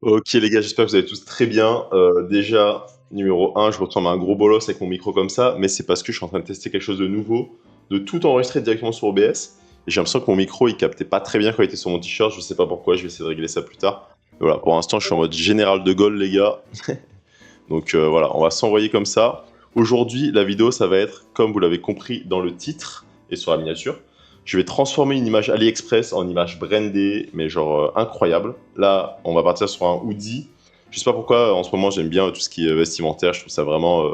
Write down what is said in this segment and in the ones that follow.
Ok les gars, j'espère que vous allez tous très bien. Déjà, numéro un, je ressemble à un gros bolos avec mon micro comme ça, mais c'est parce que je suis en train de tester quelque chose de nouveau, de tout enregistrer directement sur OBS. Et j'ai l'impression que mon micro, il captait pas très bien quand il était sur mon t-shirt, je sais pas pourquoi, je vais essayer de régler ça plus tard. Mais voilà, pour l'instant, je suis en mode général de Gaulle, les gars. Donc voilà, on va s'envoyer comme ça. Aujourd'hui, la vidéo, ça va être, comme vous l'avez compris dans le titre et sur la miniature, je vais transformer une image AliExpress en image brandée, mais genre incroyable. Là, on va partir sur un hoodie. Je sais pas pourquoi, en ce moment, j'aime bien tout ce qui est vestimentaire. Je trouve ça vraiment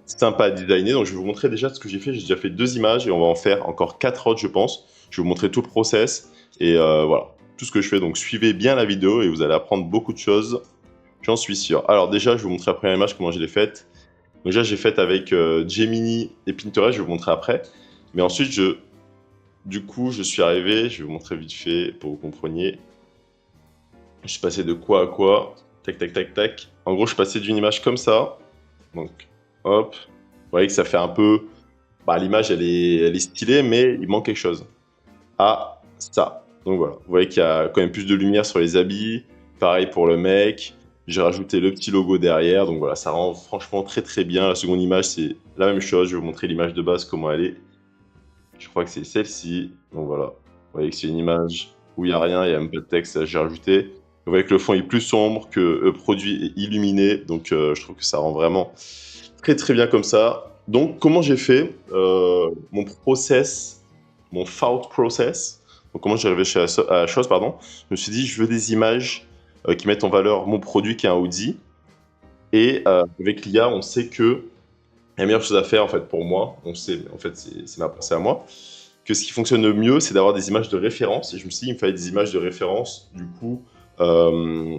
sympa à designer. Donc, je vais vous montrer déjà ce que j'ai fait. J'ai déjà fait 2 images et on va en faire encore 4 autres, je pense. Je vais vous montrer tout le process et voilà, tout ce que je fais. Donc, suivez bien la vidéo et vous allez apprendre beaucoup de choses. J'en suis sûr. Alors déjà, je vais vous montrer la première image, comment je l'ai faite. Donc déjà, j'ai faite avec Gemini et Pinterest, je vais vous montrer après. Mais ensuite, du coup, je suis arrivé, je vais vous montrer vite fait pour que vous compreniez. Je suis passé de quoi à quoi. Tac, tac, tac, tac. En gros, je suis passé d'une image comme ça. Donc, hop. Vous voyez que ça fait un peu... Bah, l'image, elle est stylée, mais il manque quelque chose. À ça. Donc voilà. Vous voyez qu'il y a quand même plus de lumière sur les habits. Pareil pour le mec. J'ai rajouté le petit logo derrière. Donc voilà, ça rend franchement très très bien. La seconde image, c'est la même chose. Je vais vous montrer l'image de base, comment elle est. Je crois que c'est celle-ci. Donc voilà. Vous voyez que c'est une image où il n'y a rien, il n'y a même pas de texte, j'ai rajouté. Vous voyez que le fond est plus sombre, que le produit est illuminé. Donc je trouve que ça rend vraiment très très bien comme ça. Donc comment j'ai fait mon process, mon thought process. Donc comment j'ai arrivé à la chose, pardon. Je me suis dit, je veux des images qui mettent en valeur mon produit qui est un hoodie. Et avec l'IA, on sait que la meilleure chose à faire, en fait, pour moi, on sait, en fait, c'est ma pensée à moi, que ce qui fonctionne le mieux, c'est d'avoir des images de référence. Et je me suis dit, il me fallait des images de référence, du coup,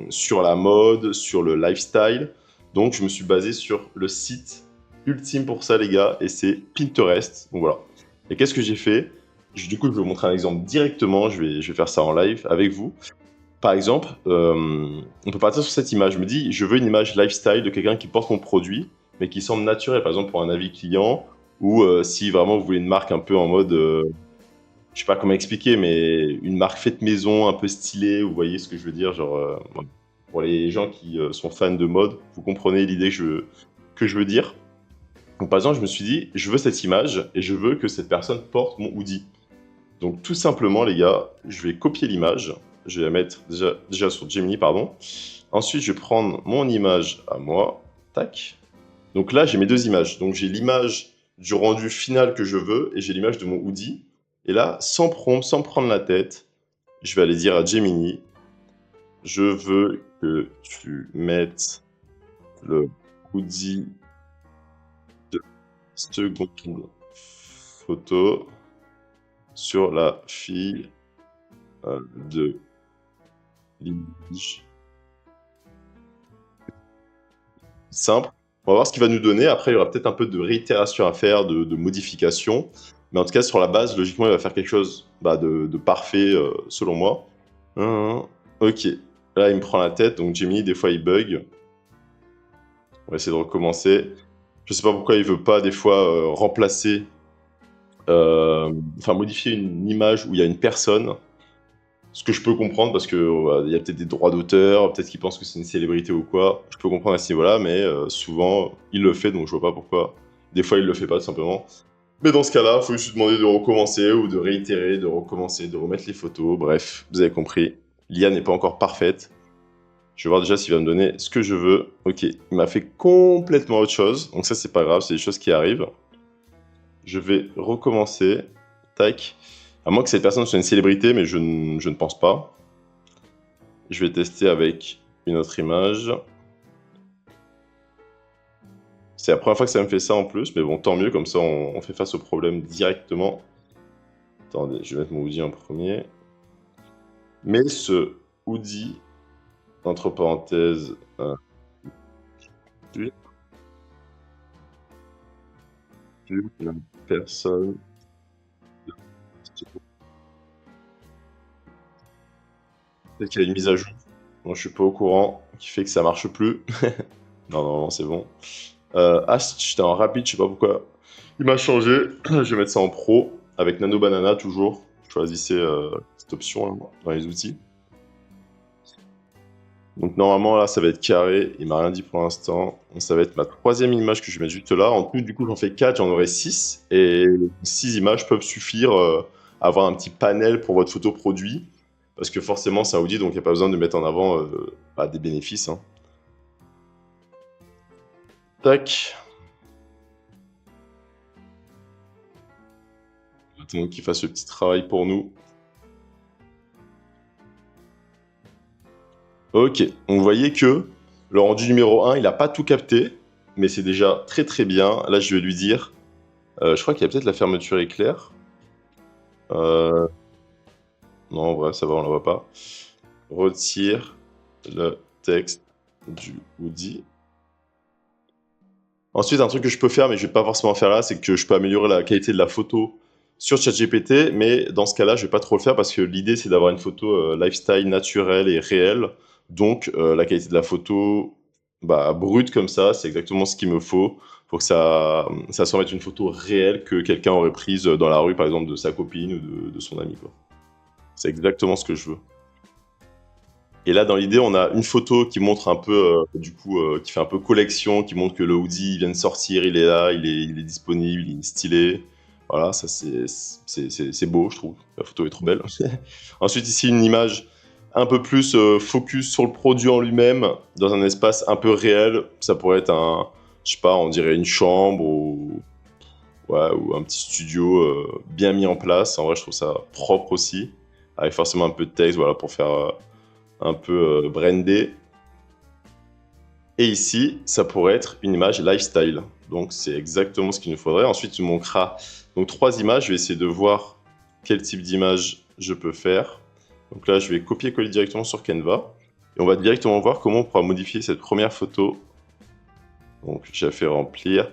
sur la mode, sur le lifestyle. Donc, je me suis basé sur le site ultime pour ça, les gars, et c'est Pinterest. Donc voilà. Et qu'est-ce que j'ai fait? Du coup, je vais vous montrer un exemple directement. Je vais faire ça en live avec vous. Par exemple, on peut partir sur cette image. Je me dis, je veux une image lifestyle de quelqu'un qui porte mon produit, mais qui semble naturel. Par exemple, pour un avis client, ou si vraiment vous voulez une marque un peu en mode, je sais pas comment expliquer, mais une marque faite maison, un peu stylée. Vous voyez ce que je veux dire, genre voilà. Pour les gens qui sont fans de mode, vous comprenez l'idée que je veux dire. Donc, par exemple, je me suis dit, je veux cette image et je veux que cette personne porte mon hoodie. Donc tout simplement, les gars, je vais copier l'image. Je vais la mettre déjà sur Gemini, pardon. Ensuite, je vais prendre mon image à moi. Tac. Donc là, j'ai mes 2 images. Donc j'ai l'image du rendu final que je veux et j'ai l'image de mon hoodie. Et là, sans prompt, sans me prendre la tête, je vais aller dire à Gemini, je veux que tu mettes le hoodie de seconde photo sur la fille de l'image. Simple. On va voir ce qu'il va nous donner. Après, il y aura peut-être un peu de réitération à faire, de modification. Mais en tout cas, sur la base, logiquement, il va faire quelque chose de parfait, selon moi. Ok. Là, il me prend la tête. Donc, Gemini, des fois, il bug. On va essayer de recommencer. Je sais pas pourquoi il veut pas, des fois, remplacer, enfin, modifier une image où il y a une personne. Ce que je peux comprendre parce que il y a peut-être des droits d'auteur, peut-être qu'il pense que c'est une célébrité ou quoi. Je peux comprendre à ce niveau-là, mais souvent il le fait, donc je vois pas pourquoi. Des fois il le fait pas tout simplement. Mais dans ce cas-là, il faut juste lui demander de recommencer ou de réitérer, de recommencer, de remettre les photos. Bref, vous avez compris. L'IA n'est pas encore parfaite. Je vais voir déjà s'il va me donner ce que je veux. Ok, il m'a fait complètement autre chose, donc ça c'est pas grave, c'est des choses qui arrivent. Je vais recommencer. Tac. À moins que cette personne soit une célébrité, mais je ne pense pas. Je vais tester avec une autre image. C'est la première fois que ça me fait ça en plus, mais bon, tant mieux, comme ça on fait face au problème directement. Attendez, je vais mettre mon hoodie en premier. Mais ce hoodie, entre parenthèses, plus la personne. Peut-être qu'il y a une mise à jour. Moi, je suis pas au courant, qui fait que ça marche plus. Non, non, non, c'est bon. Ah, j'étais en rapide, je sais pas pourquoi. Il m'a changé. Je vais mettre ça en pro avec Nano Banana toujours. Choisissez cette option là, dans les outils. Donc normalement là ça va être carré, il m'a rien dit pour l'instant. Donc ça va être ma troisième image que je vais mettre juste là. En tout du coup j'en fais 4, j'en aurai 6. Et 6 images peuvent suffire à avoir un petit panel pour votre photo produit. Parce que forcément c'est un Audi donc il n'y a pas besoin de mettre en avant des bénéfices. Hein. Tac. Attendons qu'il fasse le petit travail pour nous. Ok, donc vous voyez que le rendu numéro 1, il n'a pas tout capté, mais c'est déjà très très bien. Là, je vais lui dire, je crois qu'il y a peut-être la fermeture éclair. Non, en vrai, ça va, on la voit pas. Retire le texte du Woody. Ensuite, un truc que je peux faire, mais je vais pas forcément faire là, c'est que je peux améliorer la qualité de la photo sur ChatGPT, mais dans ce cas-là, je vais pas trop le faire parce que l'idée, c'est d'avoir une photo lifestyle naturelle et réelle. Donc, la qualité de la photo, brute comme ça, c'est exactement ce qu'il me faut pour que ça semble être une photo réelle que quelqu'un aurait prise dans la rue, par exemple, de sa copine ou de son ami, quoi. C'est exactement ce que je veux. Et là, dans l'idée, on a une photo qui montre un peu, qui fait un peu collection, qui montre que le hoodie il vient de sortir, il est là, il est disponible, il est stylé. Voilà, ça c'est beau, je trouve. La photo est trop belle. Ensuite, ici, une image un peu plus focus sur le produit en lui-même, dans un espace un peu réel. Ça pourrait être je sais pas, on dirait une chambre ou un petit studio bien mis en place. En vrai, je trouve ça propre aussi, avec forcément un peu de texte, voilà, pour faire un peu brandé. Et ici, ça pourrait être une image lifestyle. Donc, c'est exactement ce qu'il nous faudrait. Ensuite, tu manquera donc 3 images. Je vais essayer de voir quel type d'image je peux faire. Donc là, je vais copier-coller directement sur Canva. Et on va directement voir comment on pourra modifier cette première photo. Donc, j'ai fait remplir.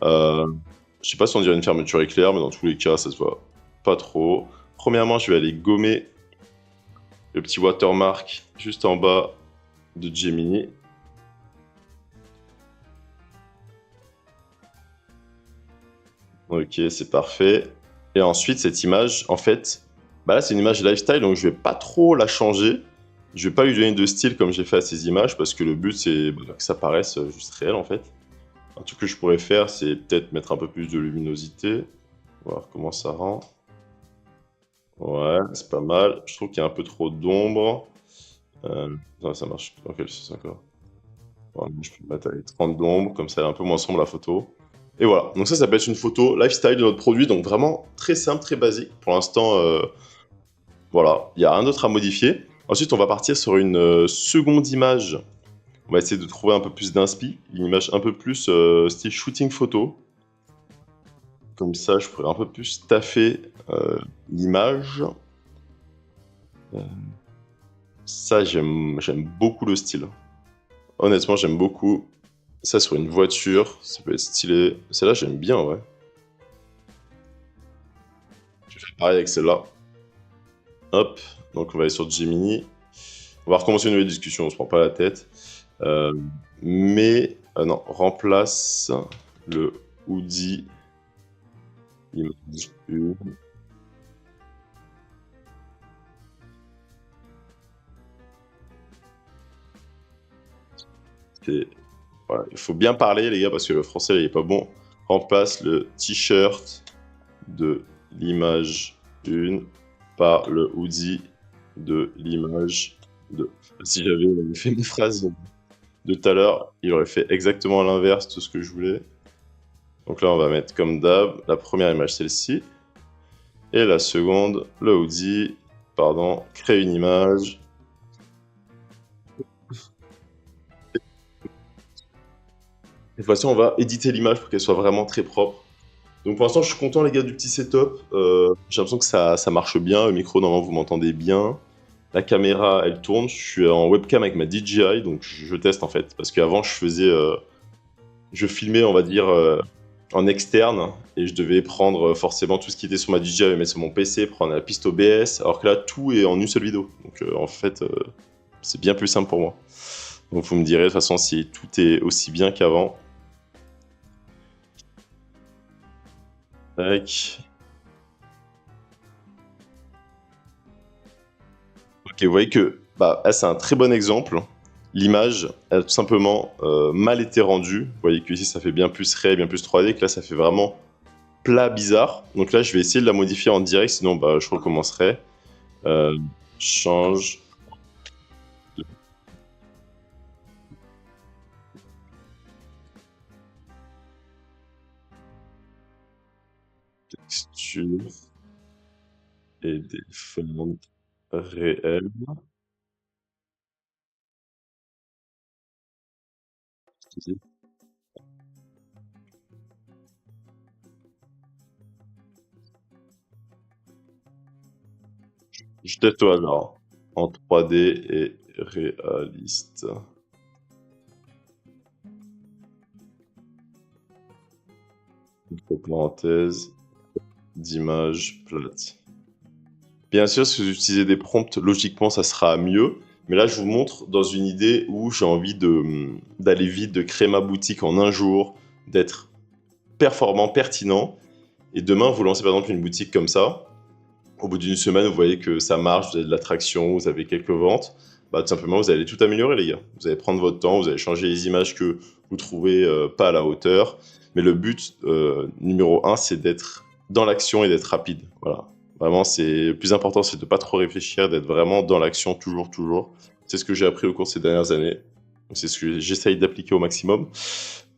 Je sais pas si on dirait une fermeture éclair, mais dans tous les cas, ça se voit pas trop. Premièrement, je vais aller gommer le petit watermark juste en bas de Gemini. Ok, c'est parfait. Et ensuite, cette image, en fait, là, c'est une image lifestyle, donc je vais pas trop la changer. Je vais pas lui donner de style comme j'ai fait à ces images, parce que le but, c'est que ça paraisse juste réel, en fait. Un truc que je pourrais faire, c'est peut-être mettre un peu plus de luminosité. Voir comment ça rend. Ouais, c'est pas mal. Je trouve qu'il y a un peu trop d'ombre. Non, ça marche. Dans quel sens encore? Ouais, je peux mettre avec 30 d'ombre, comme ça elle est un peu moins sombre la photo. Et voilà, donc ça peut être une photo lifestyle de notre produit, donc vraiment très simple, très basique. Pour l'instant, voilà, il n'y a rien d'autre à modifier. Ensuite, on va partir sur une seconde image. On va essayer de trouver un peu plus d'inspi, une image un peu plus style shooting photo. Comme ça, je pourrais un peu plus taffer l'image. Ça, j'aime beaucoup le style. Honnêtement, j'aime beaucoup. Ça sur une voiture, ça peut être stylé. Celle-là, j'aime bien, ouais. Je vais faire pareil avec celle-là. Hop, donc on va aller sur Gemini. On va recommencer une nouvelle discussion, on se prend pas la tête. Non, remplace le hoodie image 1. Voilà, il faut bien parler, les gars, parce que le français, il est pas bon. Remplace le t-shirt de l'image 1 par le hoodie de l'image 2. Si j'avais fait mes phrases de tout à l'heure, il aurait fait exactement l'inverse de ce que je voulais. Donc là, on va mettre comme d'hab la première image, celle-ci. Et la seconde, le hoodie. Pardon, créer une image. Cette fois-ci, on va éditer l'image pour qu'elle soit vraiment très propre. Donc pour l'instant, je suis content, les gars, du petit setup. J'ai l'impression que ça marche bien. Le micro, normalement, vous m'entendez bien. La caméra, elle tourne. Je suis en webcam avec ma DJI, donc je teste en fait. Parce qu'avant, je filmais, on va dire, en externe, et je devais prendre forcément tout ce qui était sur ma DJI et mettre sur mon PC, prendre la piste OBS, alors que là, tout est en une seule vidéo. Donc en fait, c'est bien plus simple pour moi. Donc vous me direz de toute façon si tout est aussi bien qu'avant. Tac. Ok, vous voyez que là, c'est un très bon exemple. l'image a tout simplement mal été rendue. Vous voyez que ici ça fait bien plus ray, bien plus 3D, que là ça fait vraiment plat bizarre. Donc là je vais essayer de la modifier en direct, sinon bah, je recommencerai. Change texture et des fonds réels. Je teste au hasard. En 3D et réaliste. Entre parenthèses, d'image plate. Bien sûr, si vous utilisez des prompts, logiquement, ça sera mieux. Mais là, je vous montre dans une idée où j'ai envie d'aller vite, de créer ma boutique en un jour, d'être performant, pertinent. Et demain, vous lancez par exemple une boutique comme ça. Au bout d'une semaine, vous voyez que ça marche, vous avez de l'attraction, vous avez quelques ventes. Bah, tout simplement, vous allez tout améliorer, les gars. Vous allez prendre votre temps, vous allez changer les images que vous trouvez pas à la hauteur. Mais le but numéro un, c'est d'être dans l'action et d'être rapide. Voilà. Vraiment, c'est le plus important, c'est de ne pas trop réfléchir, d'être vraiment dans l'action toujours, toujours. C'est ce que j'ai appris au cours de ces dernières années. C'est ce que j'essaye d'appliquer au maximum.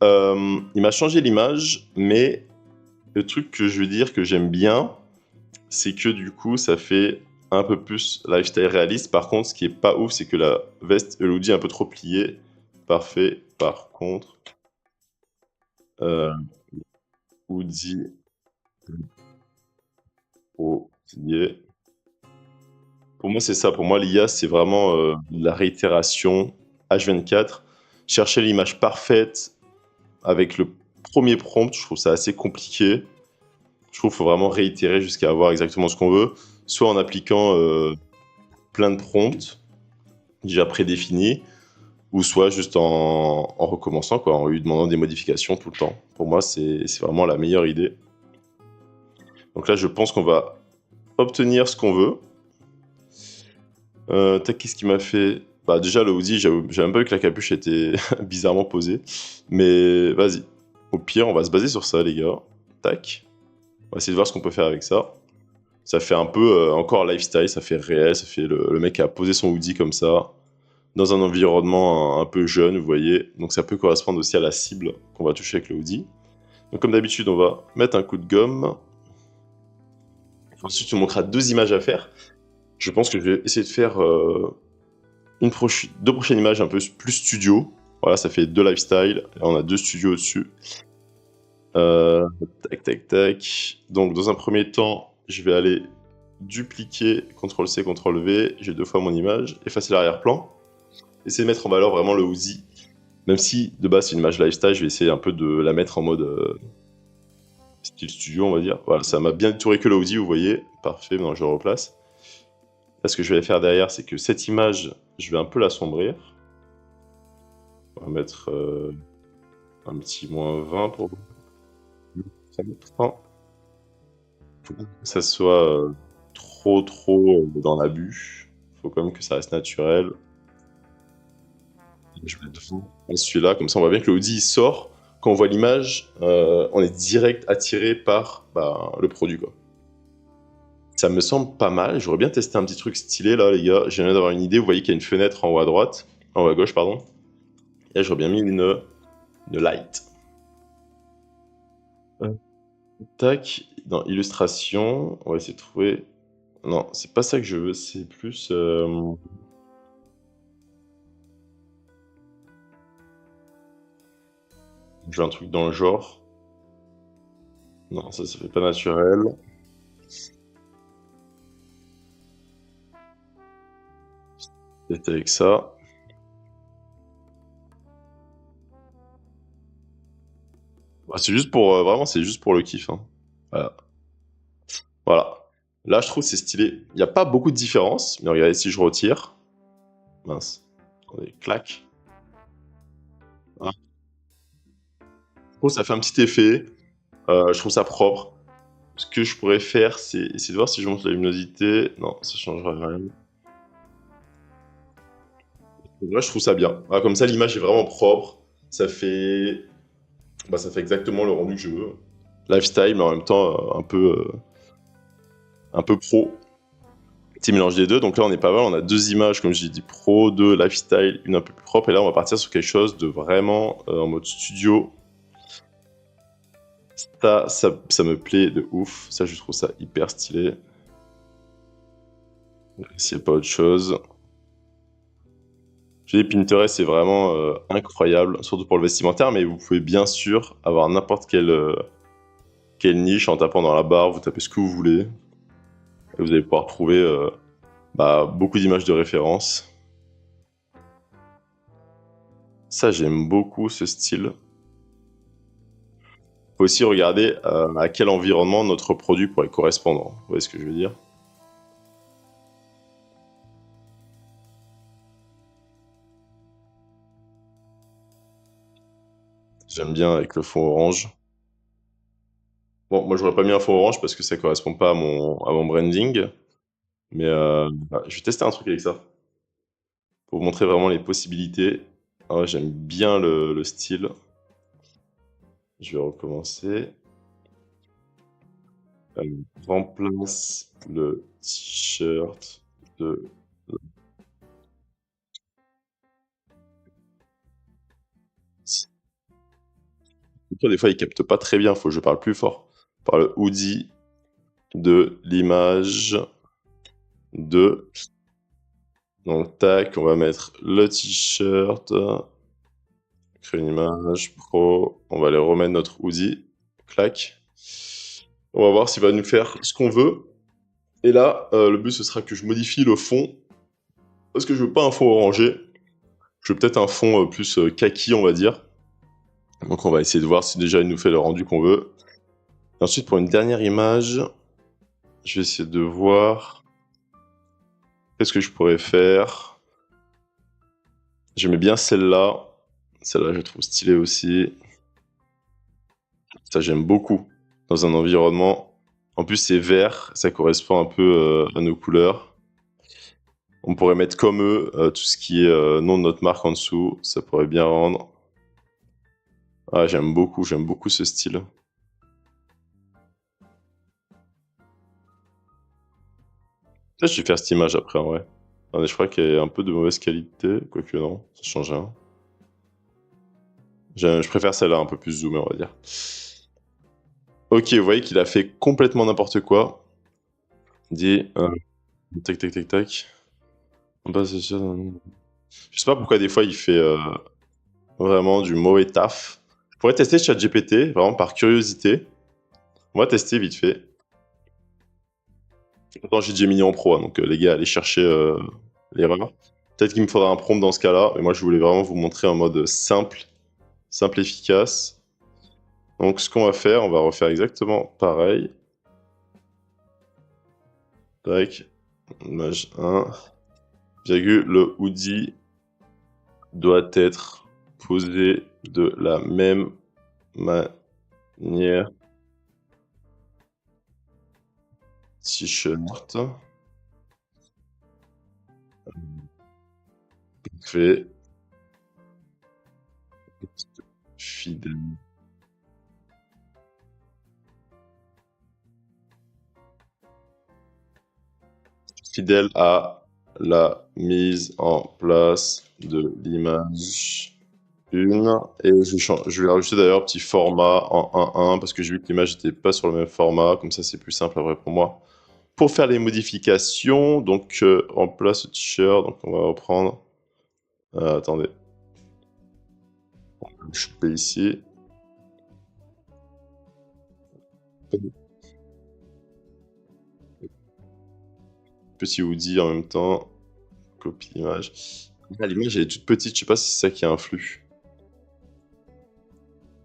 Il m'a changé l'image, mais le truc que je veux dire que j'aime bien, c'est que du coup, ça fait un peu plus lifestyle réaliste. Par contre, ce qui est pas ouf, c'est que la veste Elodie est un peu trop pliée. Parfait. Par contre, hoodie plié. Pour moi, c'est ça. Pour moi, l'IA, c'est vraiment la réitération H24. Chercher l'image parfaite avec le premier prompt, je trouve ça assez compliqué. Je trouve qu'il faut vraiment réitérer jusqu'à avoir exactement ce qu'on veut, soit en appliquant plein de prompts déjà prédéfinis, ou soit juste en recommençant, quoi, en lui demandant des modifications tout le temps. Pour moi, c'est vraiment la meilleure idée. Donc là, je pense qu'on va obtenir ce qu'on veut. Qu'est-ce qui m'a fait... Bah déjà, le hoodie, j'ai même pas vu que la capuche était bizarrement posée. Mais vas-y. Au pire, on va se baser sur ça, les gars. Tac. On va essayer de voir ce qu'on peut faire avec ça. Ça fait un peu encore lifestyle, ça fait réel, ça fait le mec qui a posé son hoodie comme ça, dans un environnement un peu jeune, vous voyez. Donc ça peut correspondre aussi à la cible qu'on va toucher avec le hoodie. Donc comme d'habitude, on va mettre un coup de gomme. Ensuite, tu me montreras 2 images à faire. Je pense que je vais essayer de faire deux prochaines images un peu plus studio. Voilà, ça fait 2 lifestyle. Là, on a 2 studios au-dessus. Tac, tac, tac. Donc dans un premier temps, je vais aller dupliquer, CTRL-C, CTRL-V. J'ai 2 fois mon image. Effacer l'arrière-plan. Essayer de mettre en valeur vraiment le hoodie. Même si de base c'est une image lifestyle, je vais essayer un peu de la mettre en mode style studio, on va dire. Voilà, ça m'a bien touré que le hoodie, vous voyez. Parfait, maintenant je le replace. Là, ce que je vais faire derrière, c'est que cette image, je vais un peu l'assombrir. On va mettre un petit -20 pour ça. Faut pas que ça soit trop dans l'abus. Faut quand même que ça reste naturel. Je vais mettre celui-là, comme ça on voit bien que le hoodie il sort. Quand on voit l'image, on est direct attiré par le produit, quoi. Ça me semble pas mal. J'aurais bien testé un petit truc stylé là, les gars. J'ai viens d'avoir une idée. Vous voyez qu'il y a une fenêtre en haut à droite, en haut à gauche, pardon. Et là, j'aurais bien mis une light. Tac, dans illustration, on va essayer de trouver. Non, c'est pas ça que je veux. C'est plus. Je veux un truc dans le genre. Non, ça fait pas naturel. Peut-être avec ça. Bah, c'est juste pour vraiment, c'est juste pour le kiff, hein. Voilà. Voilà. Là, je trouve c'est stylé. Il n'y a pas beaucoup de différence, mais regardez si je retire. Mince. Attendez, clac. Voilà. Je trouve que ça fait un petit effet. Je trouve ça propre. Ce que je pourrais faire, c'est essayer de voir si je monte la luminosité. Non, ça changera rien. Moi, je trouve ça bien. Ah, comme ça, l'image est vraiment propre. Ça fait, ça fait exactement le rendu que je veux. Lifestyle, mais en même temps un peu pro. Petit mélange des deux. Donc là, on est pas mal. On a deux images, comme j'ai dit, pro, deux lifestyle, une un peu plus propre. Et là, on va partir sur quelque chose de vraiment en mode studio. Ça me plaît de ouf. Ça, je trouve ça hyper stylé. S'il n'y a pas autre chose. J'ai dit, Pinterest, c'est vraiment incroyable, surtout pour le vestimentaire, mais vous pouvez bien sûr avoir n'importe quelle niche en tapant dans la barre, vous tapez ce que vous voulez, et vous allez pouvoir trouver beaucoup d'images de référence. Ça, j'aime beaucoup ce style. Faut aussi regarder à quel environnement notre produit pourrait correspondre. Vous voyez ce que je veux dire? J'aime bien avec le fond orange. Bon, moi, j'aurais pas mis un fond orange parce que ça correspond pas à mon branding, mais je vais tester un truc avec ça pour vous montrer vraiment les possibilités. Ah ouais, j'aime bien le style. Je vais recommencer. Remplace le t-shirt de... Des fois, il capte pas très bien, faut que je parle plus fort. Par le hoodie de l'image de... Donc, tac, on va mettre le t-shirt, créer une image pro, on va aller remettre notre hoodie, clac. On va voir s'il va nous faire ce qu'on veut. Et là, le but, ce sera que je modifie le fond, parce que je veux pas un fond orangé. Je veux peut-être un fond plus kaki, on va dire. Donc on va essayer de voir si déjà il nous fait le rendu qu'on veut. Et ensuite, pour une dernière image, je vais essayer de voir qu'est-ce que je pourrais faire. J'aimais bien celle-là. Celle-là, je la trouve stylée aussi. Ça, j'aime beaucoup. Dans un environnement. En plus, c'est vert. Ça correspond un peu à nos couleurs. On pourrait mettre comme eux tout ce qui est nom de notre marque en dessous. Ça pourrait bien rendre. Ah, j'aime beaucoup ce style. Là, je vais faire cette image après, en vrai. Attendez, je crois qu'elle est un peu de mauvaise qualité. Quoique non, ça change rien. Je préfère celle-là, un peu plus zoomée, on va dire. Ok, vous voyez qu'il a fait complètement n'importe quoi. Il dit... tac, tac, tac, tac. Je sais pas pourquoi des fois il fait vraiment du mauvais taf. Je pourrais tester ChatGPT, vraiment par curiosité. On va tester vite fait. Pourtant, j'ai Gemini en pro, hein, donc les gars, allez chercher l'erreur. Peut-être qu'il me faudra un prompt dans ce cas-là, mais moi je voulais vraiment vous montrer en mode simple, efficace. Donc ce qu'on va faire, on va refaire exactement pareil. Tac, image 1, virgule, le hoodie doit être posé de la même manière. T-shirt. Fait fidèle. Fidèle à la mise en place de l'image 1. Et je vais rajouter d'ailleurs petit format en 1.1 parce que j'ai vu que l'image n'était pas sur le même format. Comme ça, c'est plus simple après pour moi. Pour faire les modifications, donc remplace le t-shirt. Donc on va reprendre. Attendez. Je peux ici. Petit hoodie en même temps. Copie l'image. Ah, l'image elle est toute petite, je sais pas si c'est ça qui influe.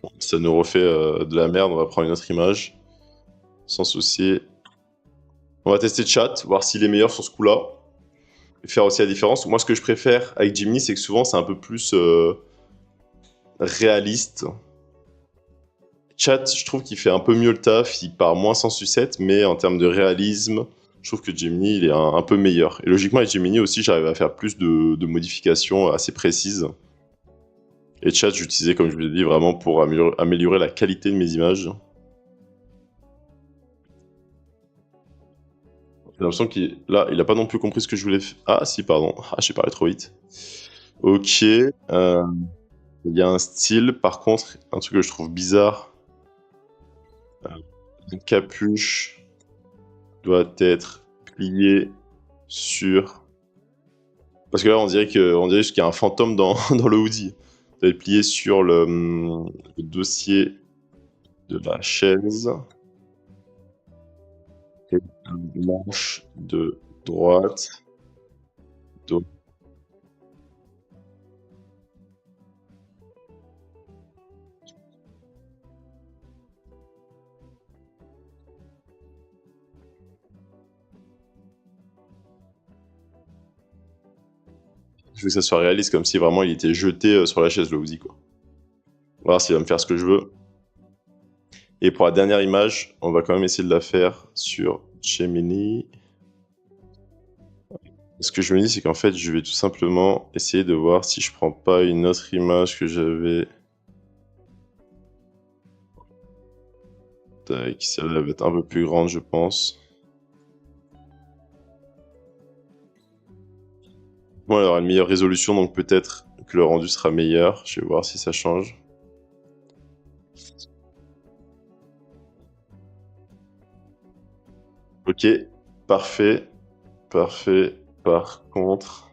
Bon, ça nous refait de la merde, on va prendre une autre image. Sans souci. On va tester chat, voir s'il est meilleur sur ce coup-là. Et faire aussi la différence. Moi, ce que je préfère avec Jimny, c'est que souvent, c'est un peu plus réaliste. Chat, je trouve qu'il fait un peu mieux le taf, il part moins sans sucette, mais en termes de réalisme, je trouve que Gemini, il est un peu meilleur. Et logiquement, avec Gemini aussi, j'arrive à faire plus de modifications assez précises. Et Chat, j'utilisais, comme je vous l'ai dit, vraiment pour améliorer la qualité de mes images. J'ai l'impression qu'il là, il a pas non plus compris ce que je voulais faire. Ah si, pardon. Ah, j'ai parlé trop vite. Ok. Il y a un style, par contre, un truc que je trouve bizarre. Une capuche doit être pliée sur... Parce que là, on dirait qu'il y a un fantôme dans, dans le hoodie. Doit être plié sur le dossier de la chaise. Et un manche de droite. Je veux que ça soit réaliste, comme si vraiment il était jeté sur la chaise, le hoodie, quoi. On va voir s'il va me faire ce que je veux. Et pour la dernière image, on va quand même essayer de la faire sur Gemini. Ce que je me dis, c'est qu'en fait, je vais tout simplement essayer de voir si je prends pas une autre image que j'avais. Tac, celle-là va être un peu plus grande, je pense. Bon, elle aura une meilleure résolution, donc peut-être que le rendu sera meilleur. Je vais voir si ça change. Ok, parfait. Parfait. Par contre,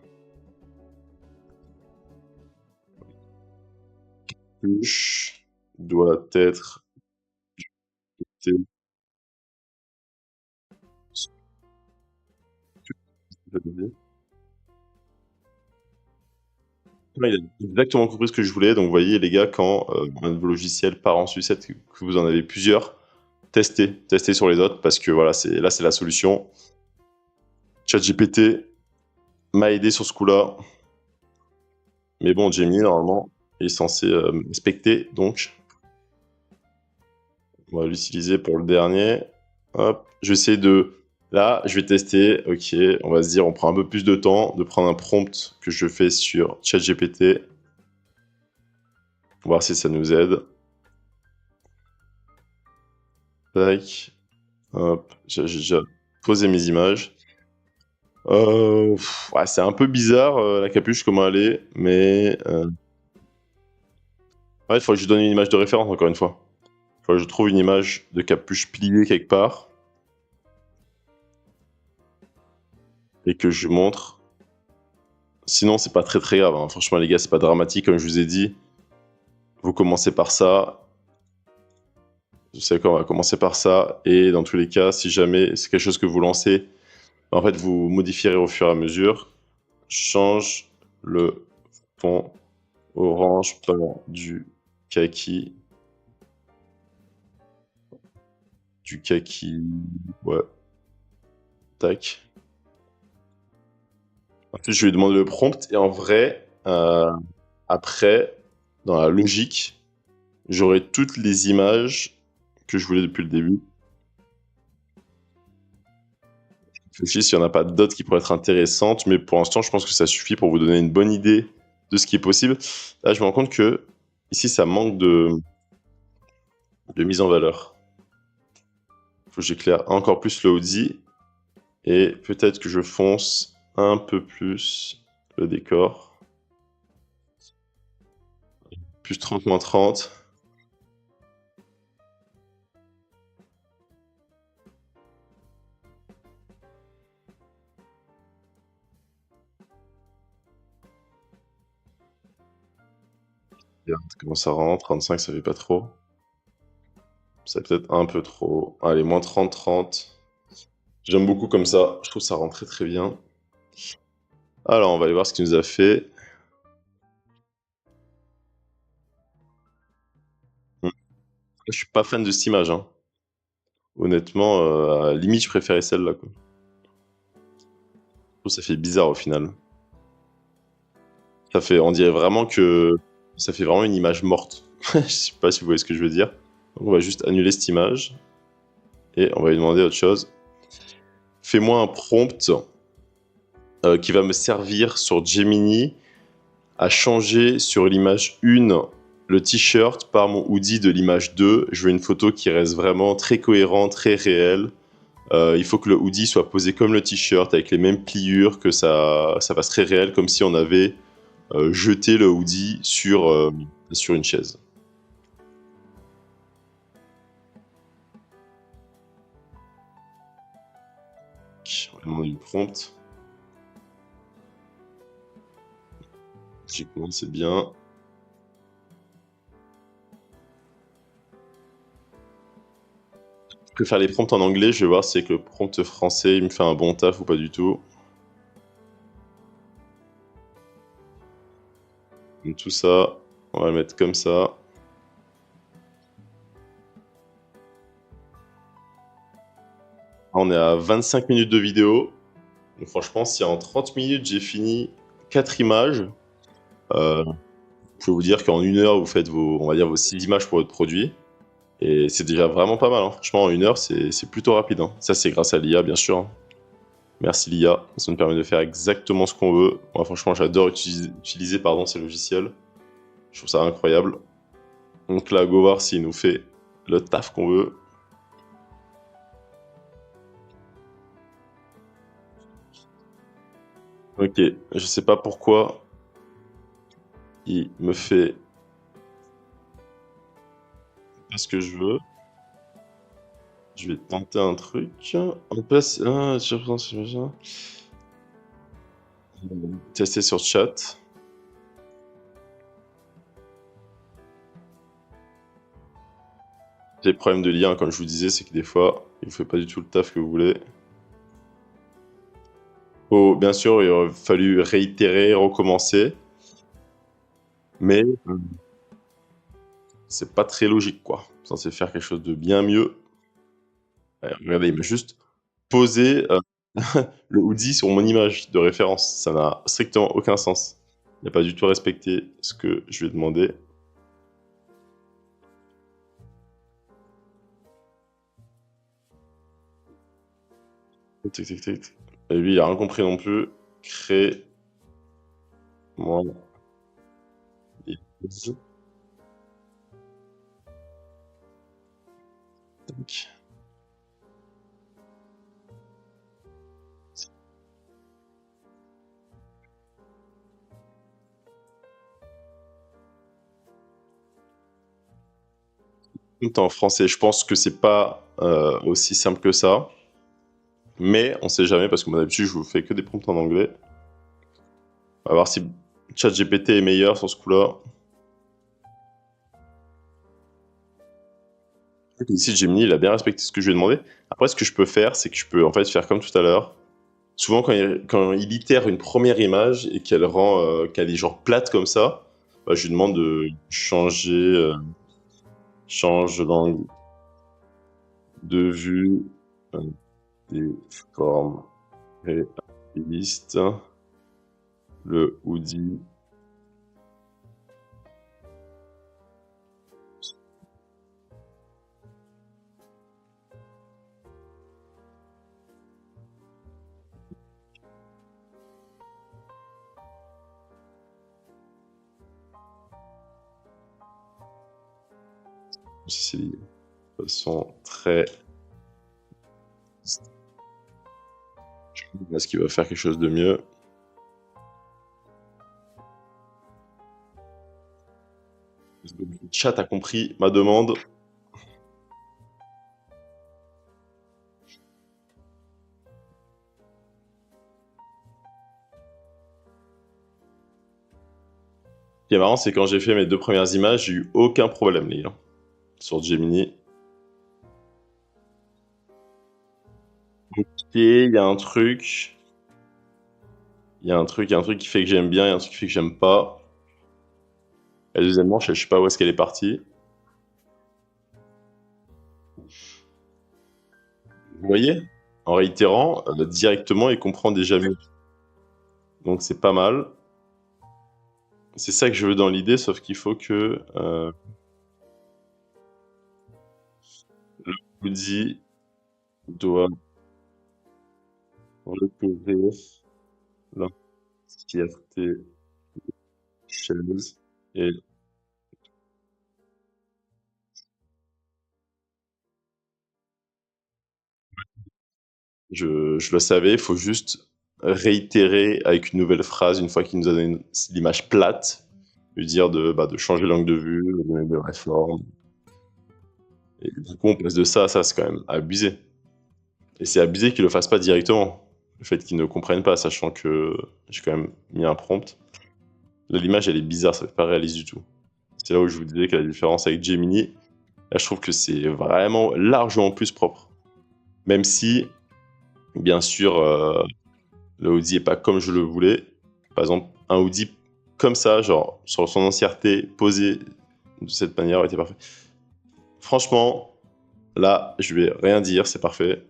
capuche doit être... Il a exactement compris ce que je voulais. Donc, vous voyez, les gars, quand un de vos logiciels part en sucette, que vous en avez plusieurs, testez sur les autres parce que voilà, là, c'est la solution. ChatGPT m'a aidé sur ce coup-là. Mais bon, Gemini, normalement, il est censé me respecter. Donc, on va l'utiliser pour le dernier. Hop, je vais essayer de... Là, je vais tester. Ok, on va se dire, on prend un peu plus de temps de prendre un prompt que je fais sur ChatGPT. Pour voir si ça nous aide. Tac. Hop, j'ai déjà posé mes images. Ouais, c'est un peu bizarre la capuche, comment elle est, mais ouais, il faut que je donne une image de référence encore une fois. Il faut que je trouve une image de capuche pliée quelque part et que je montre. Sinon, c'est pas très très grave, hein. Franchement, les gars, c'est pas dramatique, comme je vous ai dit. Vous commencez par ça. Vous savez quoi, on va commencer par ça. Et dans tous les cas, si jamais c'est quelque chose que vous lancez, en fait, vous modifierez au fur et à mesure. Change le fond orange par du kaki. Du kaki. Ouais. Tac. Ensuite, je lui demande le prompt. Et en vrai, après, dans la logique, j'aurai toutes les images que je voulais depuis le début. Je réfléchis s'il n'y en a pas d'autres qui pourraient être intéressantes. Mais pour l'instant, je pense que ça suffit pour vous donner une bonne idée de ce qui est possible. Là, je me rends compte que ici, ça manque de mise en valeur. Il faut que j'éclaire encore plus le hoodie. Et peut-être que je fonce un peu plus le décor. Plus 30, moins 30. Regarde comment ça rentre. 35, ça fait pas trop. C'est peut-être un peu trop. Allez, moins 30, 30. J'aime beaucoup comme ça. Je trouve que ça rend très très bien. Alors, on va aller voir ce qu'il nous a fait. Je suis pas fan de cette image, hein. Honnêtement, limite, je préférais celle-là, quoi. Je trouve que ça fait bizarre au final. On dirait vraiment que ça fait vraiment une image morte. Je sais pas si vous voyez ce que je veux dire. Donc, on va juste annuler cette image et on va lui demander autre chose. fais-moi un prompt qui va me servir sur Gemini à changer sur l'image 1 le t-shirt par mon hoodie de l'image 2. Je veux une photo qui reste vraiment très cohérente, très réelle. Il faut que le hoodie soit posé comme le t-shirt, avec les mêmes pliures, que ça fasse très réel, comme si on avait jeté le hoodie sur une chaise. On va demander une prompt. Logiquement, c'est bien. Je peux faire les prompts en anglais, je vais voir si avec le prompt français il me fait un bon taf ou pas du tout. Donc tout ça, on va le mettre comme ça. On est à 25 minutes de vidéo. Donc franchement, si en 30 minutes j'ai fini 4 images, je peux vous dire qu'en 1 heure, vous faites on va dire vos 6 images pour votre produit. Et c'est déjà vraiment pas mal, hein. Franchement, en 1 heure, c'est plutôt rapide, hein. Ça, c'est grâce à l'IA, bien sûr, hein. Merci l'IA, ça nous permet de faire exactement ce qu'on veut. Moi, franchement, j'adore utiliser ces logiciels. Je trouve ça incroyable. Donc là, go voir s'il nous fait le taf qu'on veut. Ok, je sais pas pourquoi il me fait pas ce que je veux. Je vais tenter un truc. En place, je pense, tester sur chat. Les problèmes de lien, comme je vous disais, c'est que des fois, il ne fait pas du tout le taf que vous voulez. Oh, bien sûr, il aurait fallu réitérer, recommencer, mais c'est pas très logique, quoi. Censé faire quelque chose de bien mieux. Regardez, il m'a juste posé le hoodie sur mon image de référence. Ça n'a strictement aucun sens. Il n'a pas du tout respecté ce que je lui ai demandé. Tic, tic, tic. Et lui, il a rien compris non plus. Créer. Moi. Tac. Tout en français. Je pense que c'est pas aussi simple que ça. Mais on sait jamais parce que moi d'habitude je vous fais que des prompts en anglais. On va voir si ChatGPT est meilleur sur ce coup-là. Ici Gemini il a bien respecté ce que je lui ai demandé. Après ce que je peux faire c'est que je peux en fait faire comme tout à l'heure. Souvent quand il itère une première image et qu'elle est genre plate comme ça, bah, je lui demande de changer change l'angle de vue des formes réalistes. Le hoodie. C'est de façon très. Est-ce qu'il va faire quelque chose de mieux? Le chat a compris ma demande. Ce qui est marrant, c'est quand j'ai fait mes 2 premières images, j'ai eu aucun problème, les gars, sur Gemini. Ok, il y a un truc. Il y a un truc qui fait que j'aime bien, il y a un truc qui fait que j'aime pas. La deuxième manche, je sais pas où est-ce qu'elle est partie. Vous voyez? En réitérant, directement, il comprend déjà mieux. Donc c'est pas mal. C'est ça que je veux dans l'idée, sauf qu'il faut que le hoodie doit recouvrir l'entièreté chaise et je le savais, il faut juste réitérer avec une nouvelle phrase une fois qu'il nous a donné l'image plate, lui dire de changer l'angle de vue, de donner de réforme. Et du coup, on passe de ça à ça, c'est quand même abusé. Et c'est abusé qu'ils le fassent pas directement. Le fait qu'ils ne comprennent pas, sachant que j'ai quand même mis un prompt. Là, l'image, elle est bizarre, ça fait pas réaliste du tout. C'est là où je vous disais que la différence avec Gemini, là, je trouve que c'est vraiment largement plus propre. Même si, bien sûr, le hoodie est pas comme je le voulais. Par exemple, un hoodie comme ça, genre sur son entièreté, posé de cette manière, aurait été parfait. Franchement, là, je vais rien dire, c'est parfait.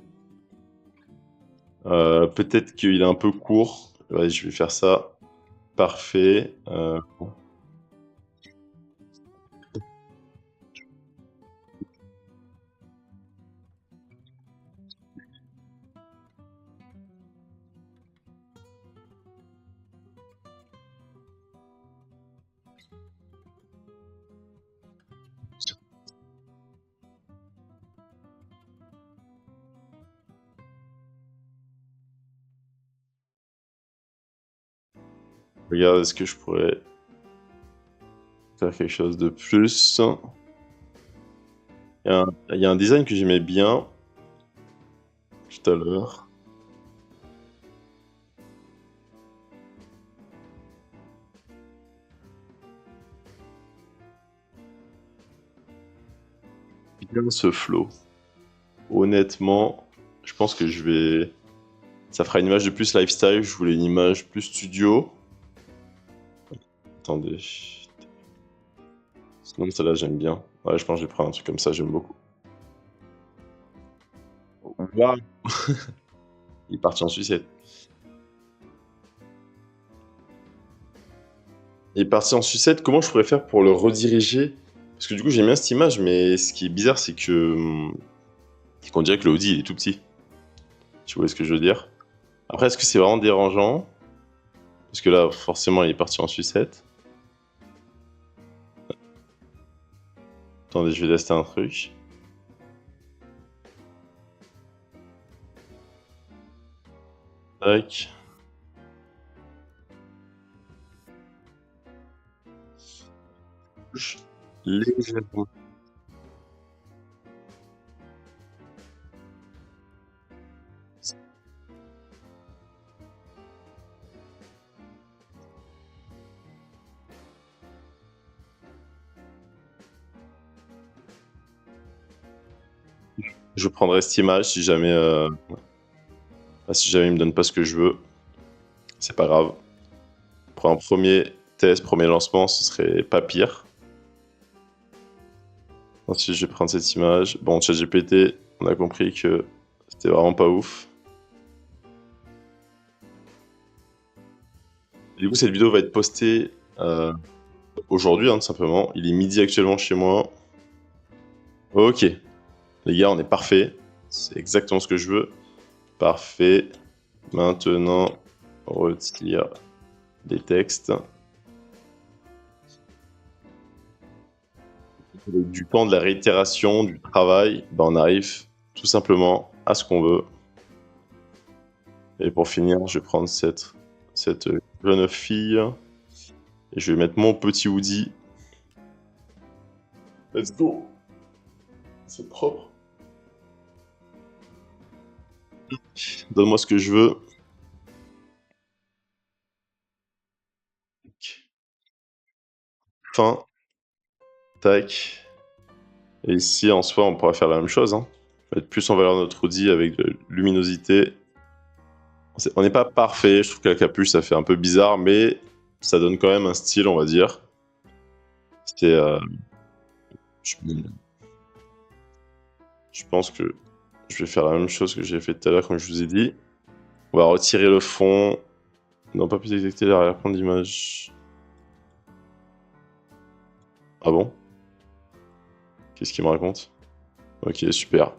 Peut-être qu'il est un peu court. Ouais, je vais faire ça. Parfait. Regarde, est-ce que je pourrais faire quelque chose de plus? Il y a un design que j'aimais bien tout à l'heure. Bien ce flow. Honnêtement, je pense que je vais. Ça fera une image de plus lifestyle. Je voulais une image plus studio. Attendez. Sinon, celle-là, j'aime bien. Ouais, je pense que je vais prendre un truc comme ça, j'aime beaucoup. Waouh! Il est parti en sucette. Il est parti en sucette. Comment je pourrais faire pour le rediriger? Parce que du coup, j'aime bien cette image, mais ce qui est bizarre, c'est que. C'est qu'on dirait que le hoodie, il est tout petit. Tu vois ce que je veux dire? Après, est-ce que c'est vraiment dérangeant? Parce que là, forcément, il est parti en sucette. Attendez, je vais tester un truc. Tac. Légèrement. Je prendrai cette image si jamais, si jamais il me donne pas ce que je veux. C'est pas grave. Pour un premier test, premier lancement, ce serait pas pire. Ensuite, je vais prendre cette image. Bon, ChatGPT, on a compris que c'était vraiment pas ouf. Du coup, cette vidéo va être postée aujourd'hui, hein, tout simplement. Il est midi actuellement chez moi. Ok, les gars, on est parfait. C'est exactement ce que je veux. Parfait. Maintenant, on retire des textes. Avec du temps, de la réitération, du travail, ben on arrive tout simplement à ce qu'on veut. Et pour finir, je vais prendre cette jeune fille et je vais mettre mon petit hoodie. Let's go! C'est propre. Donne-moi ce que je veux. Fin. Tac. Et ici, en soi, on pourrait faire la même chose. Hein. Mettre plus en valeur notre hoodie avec de luminosité. On n'est pas parfait. Je trouve que la capuche, ça fait un peu bizarre, mais ça donne quand même un style, on va dire. C'est. Je, je pense que je vais faire la même chose que j'ai fait tout à l'heure, comme je vous ai dit. On va retirer le fond. Non, pas plus détecter l'arrière-plan d'image. Ah bon? Qu'est-ce qu'il me raconte? Ok, super.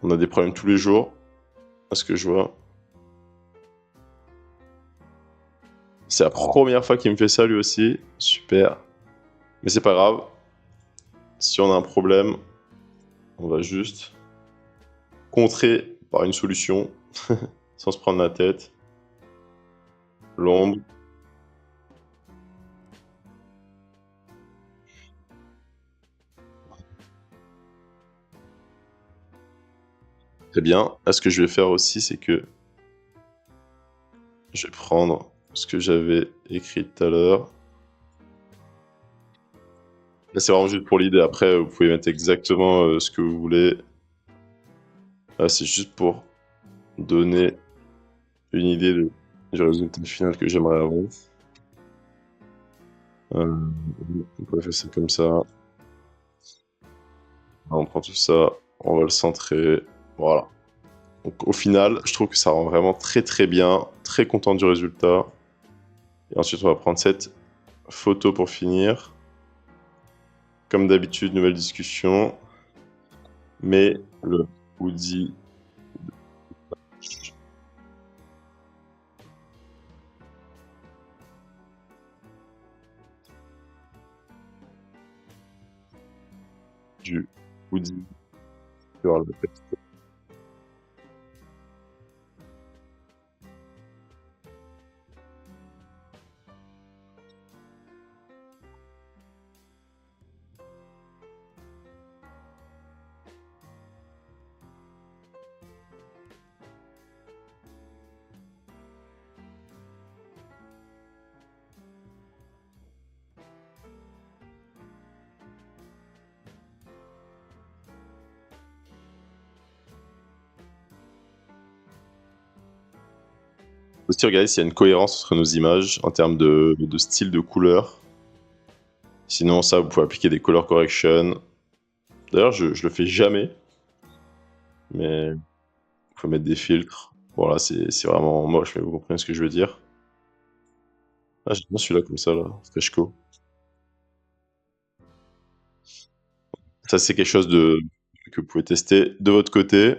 On a des problèmes tous les jours, à ce que je vois. C'est la première fois qu'il me fait ça lui aussi. Super. Mais c'est pas grave. Si on a un problème, on va juste contrer par une solution sans se prendre la tête. L'ombre. Très bien. Là, ce que je vais faire aussi, c'est que je vais prendre ce que j'avais écrit tout à l'heure. Là, c'est vraiment juste pour l'idée. Après, vous pouvez mettre exactement ce que vous voulez. Là, c'est juste pour donner une idée du résultat final que j'aimerais avoir. On peut faire ça comme ça. On prend tout ça, on va le centrer. Voilà. Donc au final, je trouve que ça rend vraiment très très bien. Très content du résultat. Et ensuite, on va prendre cette photo pour finir. Comme d'habitude, nouvelle discussion. Mais le hoodie du hoodie sur le texte. Aussi, regardez s'il y a une cohérence entre nos images en termes de style de couleur. Sinon, ça, vous pouvez appliquer des color correction. D'ailleurs, je le fais jamais. Mais il faut mettre des filtres. Voilà, c'est vraiment moche, mais vous comprenez ce que je veux dire. Ah, j'aime bien celui-là comme ça, là, Freshco. Ça, c'est quelque chose que vous pouvez tester de votre côté.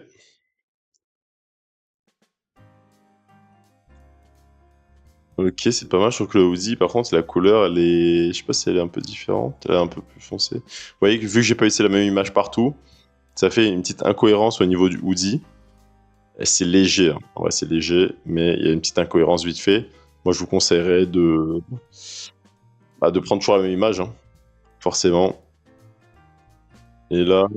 Ok, c'est pas mal. Je trouve que le hoodie, par contre, la couleur, elle est. Je sais pas si elle est un peu différente. Elle est un peu plus foncée. Vous voyez que vu que j'ai pas utilisé la même image partout, ça fait une petite incohérence au niveau du hoodie. Et c'est léger, hein. En vrai, c'est léger, mais il y a une petite incohérence vite fait. Moi, je vous conseillerais de prendre toujours la même image, hein, forcément. Et là,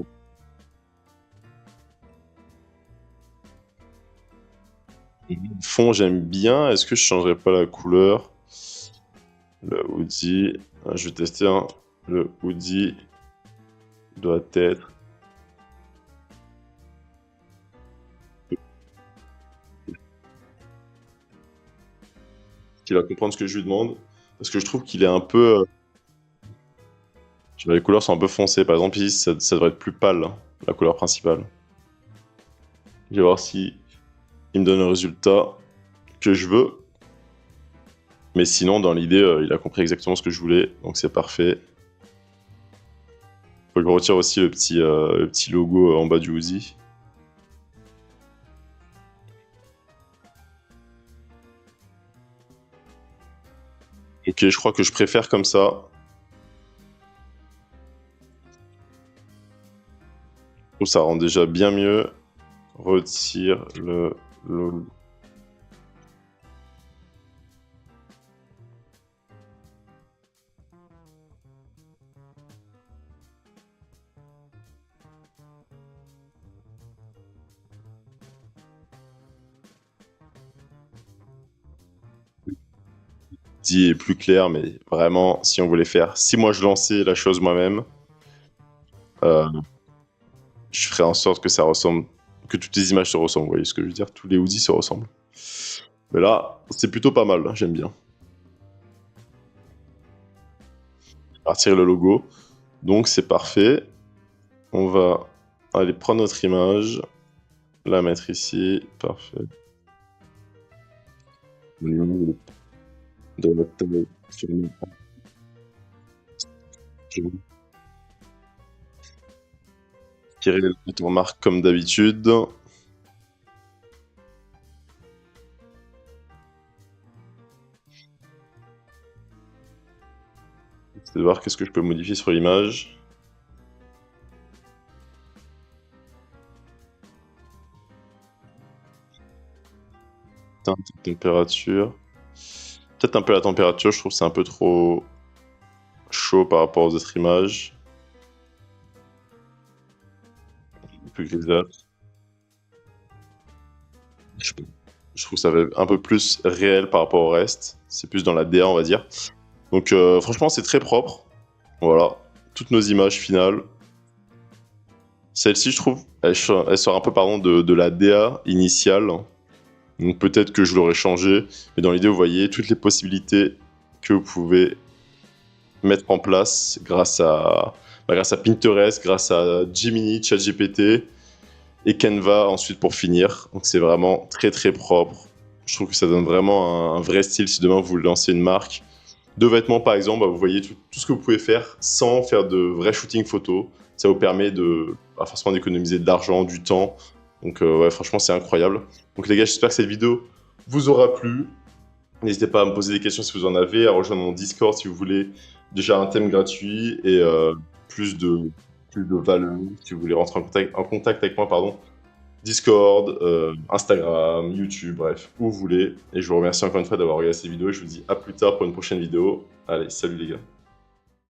le fond, j'aime bien. Est-ce que je changerais pas la couleur? Le hoodie, je vais tester, hein. Le hoodie doit être. Qu'il va comprendre ce que je lui demande. Parce que je trouve qu'il est un peu. Les couleurs sont un peu foncées. Par exemple, ici, ça devrait être plus pâle, hein, la couleur principale. Je vais voir si il me donne le résultat que je veux. Mais sinon, dans l'idée, il a compris exactement ce que je voulais. Donc c'est parfait. Faut que je retire aussi le petit logo en bas du hoodie. Ok, je crois que je préfère comme ça. Je trouve que ça rend déjà bien mieux. Retire le logo. Dit est plus clair, mais vraiment, si on voulait faire, si moi je lançais la chose moi-même, euh, je ferais en sorte que ça ressemble, que toutes les images se ressemblent. Vous voyez ce que je veux dire? Tous les hoodies se ressemblent. Mais là, c'est plutôt pas mal, hein, j'aime bien. Partir le logo. Donc c'est parfait. On va aller prendre notre image, la mettre ici. Parfait. De notre table sur le- tirer les remarques comme d'habitude. C'est de voir qu'est-ce que je peux modifier sur l'image. Température. Peut-être un peu la température, je trouve que c'est un peu trop chaud par rapport aux autres images. Un peu grisâtre. Je je trouve que ça fait un peu plus réel par rapport au reste. C'est plus dans la DA, on va dire. Donc franchement, c'est très propre. Voilà, toutes nos images finales. Celle-ci, je trouve, elle sort un peu pardon, de la DA initiale. Donc peut-être que je l'aurais changé. Mais dans l'idée, vous voyez toutes les possibilités que vous pouvez mettre en place grâce à Pinterest, grâce à Gemini, ChatGPT et Canva ensuite pour finir. Donc c'est vraiment très très propre. Je trouve que ça donne vraiment un vrai style si demain vous lancez une marque de vêtements par exemple, bah, vous voyez tout ce que vous pouvez faire sans faire de vrai shooting photo. Ça vous permet de pas forcément d'économiser de l'argent, du temps. Donc ouais, franchement c'est incroyable. Donc les gars, j'espère que cette vidéo vous aura plu. N'hésitez pas à me poser des questions si vous en avez, à rejoindre mon Discord si vous voulez déjà un thème gratuit et plus de, plus de valeur si vous voulez rentrer en contact avec moi, pardon. Discord, Instagram, YouTube, bref, où vous voulez. Et je vous remercie encore une fois d'avoir regardé cette vidéo et je vous dis à plus tard pour une prochaine vidéo. Allez, salut les gars.